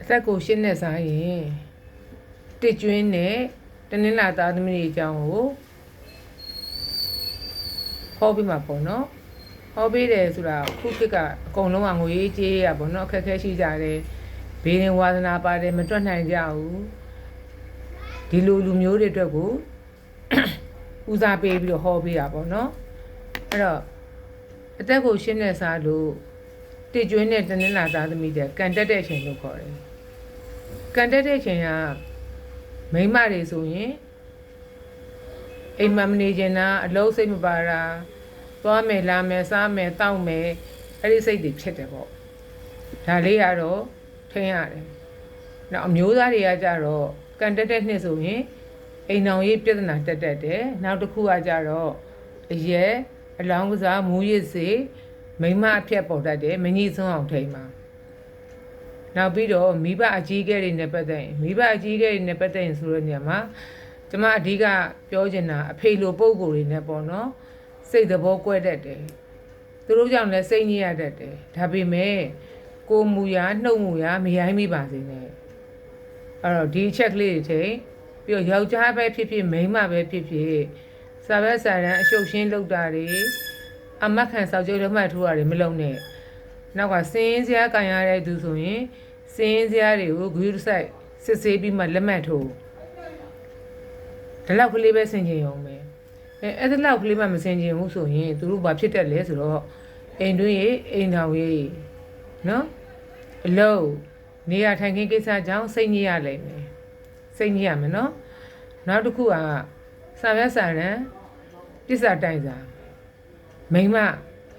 အသက်ကိုရှင်းနေစားရင်တစ်ကျွင်းနဲ့တနင်္လာသားသမီးတွေအကြောင်းကိုဟောပြီးမှာပေါ့နော်ဟောပေးတယ်ဆိုတာခုခေတ်ကအကုန်လုံးကငွေကြေးရပေါ့နော်အခက်အခဲရှိကြတယ်ဘေးရင်ဝါသနာပါတယ်မတွက်နိုင်ကြဘူးဒီလိုလူမျိုးတွေအတွက်ကိုဦးစားပေးပြီးတော့ဟောပေးတာပေါ့နော်အဲ့တော့အသက်ကိုရှင်းနေစားလို့တစ်ကျွင်းနဲ့တနင်္လာသားသမီးတွေကန်တက်တဲ့အချိန်လို့ခေါ်တယ်ကန်တက်တဲ့အချိန်ကမိန်းမတွေဆိုရင်အိမ်မမနေချင်တာအလုံးစိတ်မပါတာသွားမယ်လာမယ်စားမယ်တောက်မယ်အဲ့ဒီစိတ်တွေဖြစ်တယ်ပေါ့ဒါလေးကတော့ထင်ရတယ်နောက်အမျိုးသားတွေကကြတော့ကန်တက်တဲ့နှစ်ဆိုရင်အိမ်အောင်ရေးပြဿနာတက်တယ်နောက်တစ်ခုကကြတော့အရဲအလောင်းကစားမူးရစ်စေမိန်းမအဖြစ်ပေါ်တတ်တယ်မကြီးစွန်းအောင်ထိန်မှာနောက်ပြီးတော့မိဘအကြီးအကဲတွေနဲ့ပတ်သက်ရင်မိဘအကြီးအကဲတွေနဲ့ပတ်သက်ရင်ဆိုတဲ့နေရာမှာကျမအဓိကပြောချင်တာအဖေလိုပုံကိုယ်တွေနဲ့ပေါ့နော်စိတ်သဘောကွဲတတ်တယ်သူတို့ကြောင့်လည်းစိတ်ညစ်ရတတ်တယ်ဒါပေမဲ့ကိုမူရာနှုတ်မူရာမရိုင်းမိပါစေနဲ့အဲ့တော့ဒီအချက်ကလေးတွေထိပြီးတော့ယောက်ျားပဲဖြစ်ဖြစ်မိန်းမပဲဖြစ်ဖြစ်စာဘက်စာတမ်းအရှုပ်ရှင်းလုပ်တာတွေအမတ်ခံစောက်ကြိုးလက်မှတ်ထိုးတာတွေမလုပ်နဲ့နောက်ကစင်းစရာကန်ရတဲ့သူဆိုရင်စင်းစရာတွေကိုဂရုစိုက်စစ်ဆေးပြီးမှလက်မှတ်ထိုးဒီလောက်ကလေးပဲဆင်ခြင်အောင်ပဲအဲ့ဒီလောက်ကလေးမှမဆင်ခြင်ဘူးဆိုရင်သူတို့ဘာဖြစ်တတ်လဲဆိုတော့အိမ်တွင်းရေးအိမ်တော်ရေးနော်အလုံးနေရထိုင်ခင်းကိစ္စကြောင့်စိတ်ညစ်ရလိမ့်မယ်စိတ်ညစ်ရမယ်နော်နောက်တစ်ခုကစာရွက်စာတမ်းတစ္ဆာတိုင်စာမိန်းမ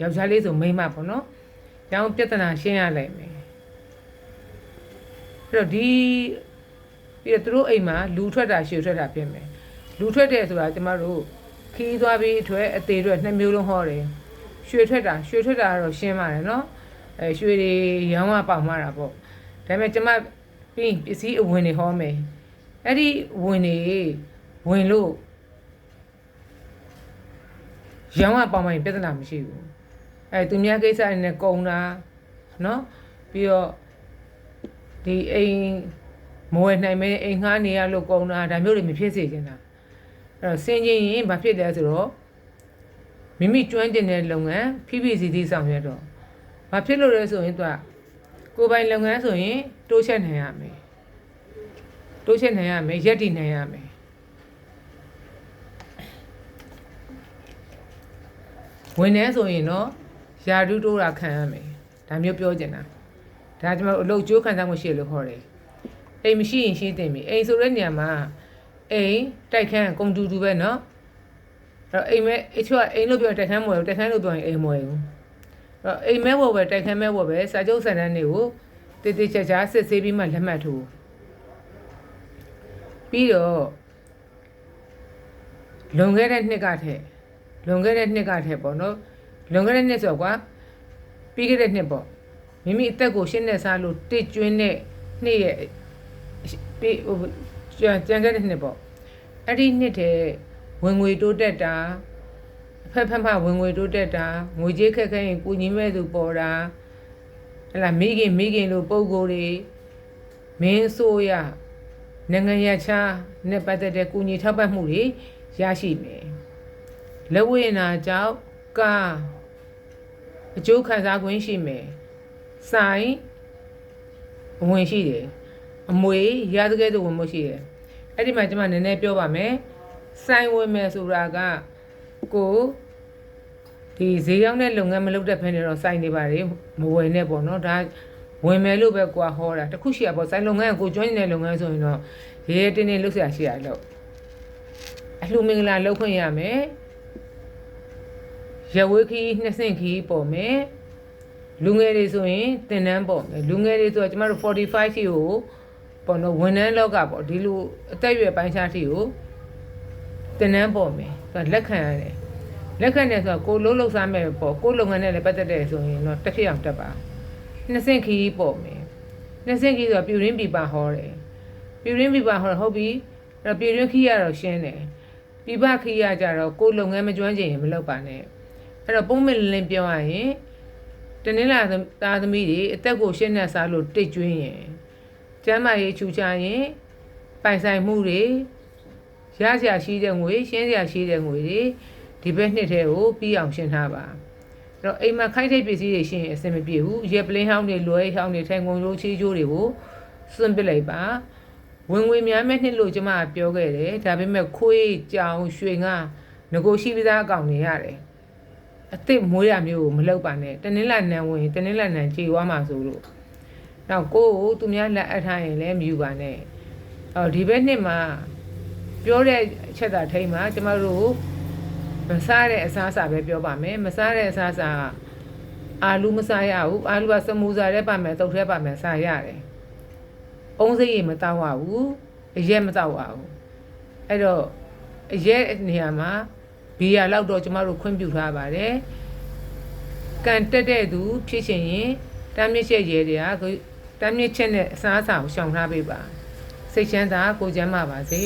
ယောက်ျားလေးဆိုမိန်းမပေါ့နော်ကျောင်းပြဿနာရှင်းရလိမ့်မယ်အဲ့တော့ဒီပြီးတော့သူတို့အိမ်မှာလူထွက်တာရှည်ထွက်တာဖြစ်မယ်လူထွက်တယ်ဆိုတာကျမတို့ခီးသွားပြီးအထွက်အသေးထွက်နှစ်မျိုးလုံးဟောတယ်ရွှေထွက်တာကတော့ရှင်းပါတယ်နော်ရွှေတွေရောင်းရပေါင်မှာတာပေါ့ဒါပေမဲ့ကျမပြီးပစ္စည်းအဝင်တွေဟောမယ်အဲ့ဒီဝင်တွေဝင်လို့ရောင်းရပေါင်မှာပြဿနာမရှိဘူးသူများကိစ္စတွေနဲ့ကုံတာနော်ပြီးတော့ဒီအိမ်မဝယ်နိုင်မဲအိမ်ငှားနေရလို့ကုံတာဒါမျိုးတွေမဖြစ်စေချင်တာအဲ့တော့စင်ချင်းရင်ဘာဖြစ်လဲဆိုတော့မိမိကျွမ်းကျင်တဲ့လုပ်ငန်းဖိဖိစီစီဆောင်ရွက်တော့ဘာဖြစ်လို့လဲဆိုရင်သူကကိုယ်ပိုင်လုပ်ငန်းဆိုရင်တိုးချက်နိုင်ရမယ်ရက်တည်နိုင်ရမယ်ဝင်နေဆိုရင်တော့ယာဒူးတိုးတာခံရမယ်ဒါမျိုးပြောချင်တာဒါကျွန်တော်အလုပ်ကြိုးခံစားမှုရှိလို့ခေါ်တယ်အိမ်မရှိရင်ရှင်းတင်ပြီအိမ်ဆိုတဲ့နေရာမှာအိမ်တိုက်ခန်းကုန်တူတူပဲเนาะအဲ့တော့အိမ်မဲအချို့ကအိမ်လို့ပြောတိုက်ခန်းမဝယ်ဘူးတိုက်ခန်းလို့ပြောရင်အိမ်မဝယ်ဘူးအဲ့တော့အိမ်မဲဝယ်ပဲတိုက်ခန်းမဲဝယ်ပဲစာချုပ်စာတမ်းတွေကိုတည်တည်ချာချာစစ်ဆေးပြီးမှလက်မှတ်ထိုးပြီးတော့လွန်ခဲ့တဲ့နှစ်ကထက်ပေါ့နော်လွန်ခဲ့တဲ့နှစ်ဆိုကွာပြီးခဲ့တဲ့နှစ်ပေါ့မိမိအသက်ကိုရှင်းနေစားလို့တစ်ကျွင်းတဲ့နှစ်ရဲ့ပြီးဟိုကြံခဲ့တဲ့နှစ်ပေါ့အဲ့ဒီနှစ်တည်းဝင်ငွေတိုးတက်တာအဖက်မှဝင်ငွေတိုးတက်တာငွေကြေးခက်ခဲရင်ကိုကြီးမဲ့သူပေါ်တာဟဲ့လားမိခင်လို့ပုံကိုယ်တွေမင်းဆိုရနိုင်ငံရခြားနဲ့ပတ်သက်တဲ့ကိုကြီးထောက်ပံ့မှုတွေရရှိမယ်လက်ဝဲနာကြောင့်ကားအကျိုးခံစား권ရှိမယ်ဆိုင်ဝင်ရှိတယ်အမွေရတဲ့ကဲ့သို့ဝင်မှုရှိတယ်အဲ့ဒီမှာကျွန်မနည်းနည်းပြောပါမယ်ဆိုင်ဝင်မယ်ဆိုတာကကိုဒီဈေးရောက်တဲ့လုပ်ငန်းမလုပ်တဲ့ဖက်နေတော့ဆိုင်နေပါလေမဝယ်နဲ့ပေါ့နော်ဒါဝင်မယ်လို့ပဲကိုကဟောတာတခုရှိရပေါ့ဆိုင်လုပ်ငန်းကိုကျွမ်းနေတဲ့လုပ်ငန်းဆိုရင်တော့ရဲတင်းတင်းလုပ်เสียရှိရလို့အလှမင်္ဂလာလုပ်ခွင့်ရမယ်ရဝေးခီးနှစ်ဆင့်ခီးပေါ်မယ်လူငယ်တွေဆိုရင်တင်တန်းပေါ်မယ်လူငယ်တွေဆိုတော့ကျမတို့45ခီးကိုပေါ့နော်ဝန်ထမ်းလောက်ကပေါ့ဒီလိုအသက်အရွယ်ပိုင်းခြားခီးကိုတင်တန်းပေါ်မယ်သူကလက်ခံရတယ်လက်ခံတယ်ဆိုတော့ကိုလုံးလုံးစားမယ်ပေါ့ကိုလုပ်ငန်းနဲ့လည်းပတ်သက်တယ်ဆိုရင်တော့တစ်ဖြစ်အောင်တက်ပါနှစ်ဆင့်ခီးပေါ်မယ်နှစ်ဆင့်ခီးဆိုတော့ပြူရင်းပြပါဟောတယ်ပြူရင်းပြပါဟောဟုတ်ပြီအဲ့တော့ပြူရင်းခီးရတော့ရှင်းတယ်ပြပခီးရကြတော့ကိုလုပ်ငန်းမကျွမ်းကျင်ရင်မလုပ်ပါနဲ့အဲ့တော့ပုံမလင်းပြောရရင်တနင်္လာသားသမီးတွေအသက်ကိုရှင်းနေစားလို့တိတ်ကျွင်းရင် ကျမ်းမာရေးချူချရင်ပိုင်ဆိုင်မှုတွေရစရာရှိတဲ့ငွေရှင်းစရာရှိတဲ့ငွေတွေဒီဘက်နှစ်ထဲကိုပြီးအောင်ရှင်းထားပါအဲ့တော့အိမ်မှာခိုက်ထိပ်ပစ္စည်းတွေရှင်းရင်အဆင်မပြေဘူးရေပလင်းဟောင်းတွေလွယ်ဟောင်းတွေထိုင်ကုန်ရိုးချေးကျိုးတွေကိုစွန့်ပစ်လိုက်ပါဝင်ငွေများမဲ့နှစ်လို့ကျမပြောခဲ့တယ်ဒါပေမဲ့ခွေးကြောင်ရွှေငါငကိုရှိပြီးသားအကောင်တွေရတယ်အစ်စ်မွေးရမျိုးကိုမလုပ်ပါနဲ့တနင်္လာနံဝင်တနင်္လာနံကြေွားမှာဆိုလို့နောက်ကိုယ်သူများလက်အပ်ထားရင်လည်းမယူပါနဲ့ဒီဘက်နှစ်မှာပြောတဲ့အချက်သာထိမှာကျမတို့မစားတဲ့အစားအစာပဲပြောပါမယ်မစားတဲ့အစားအစာအာလူမစားရဘူးအာလူကစမူစာထဲပါမယ်တုတ်ထဲပါမယ်စားရတယ်အုံးစိတ်ရေမတောက်ရဘူးအရက်မတောက်ရဘူးအဲ့တော့အရက်နေရာမှာဘီယာလောက်တော့ကျမတို့ခွင့်ပြုထားပါတယ်ကန်တက်တဲ့သူဖြစ်ချင်ရင်တမ်းမြင့်ချက်ရဲတွေကတမ်းမြင့်ချက်နဲ့အစားအစာကိုရှောင်ထားပေးပါစိတ်ချမ်းသာကိုယ်ကျန်းမာပါစေ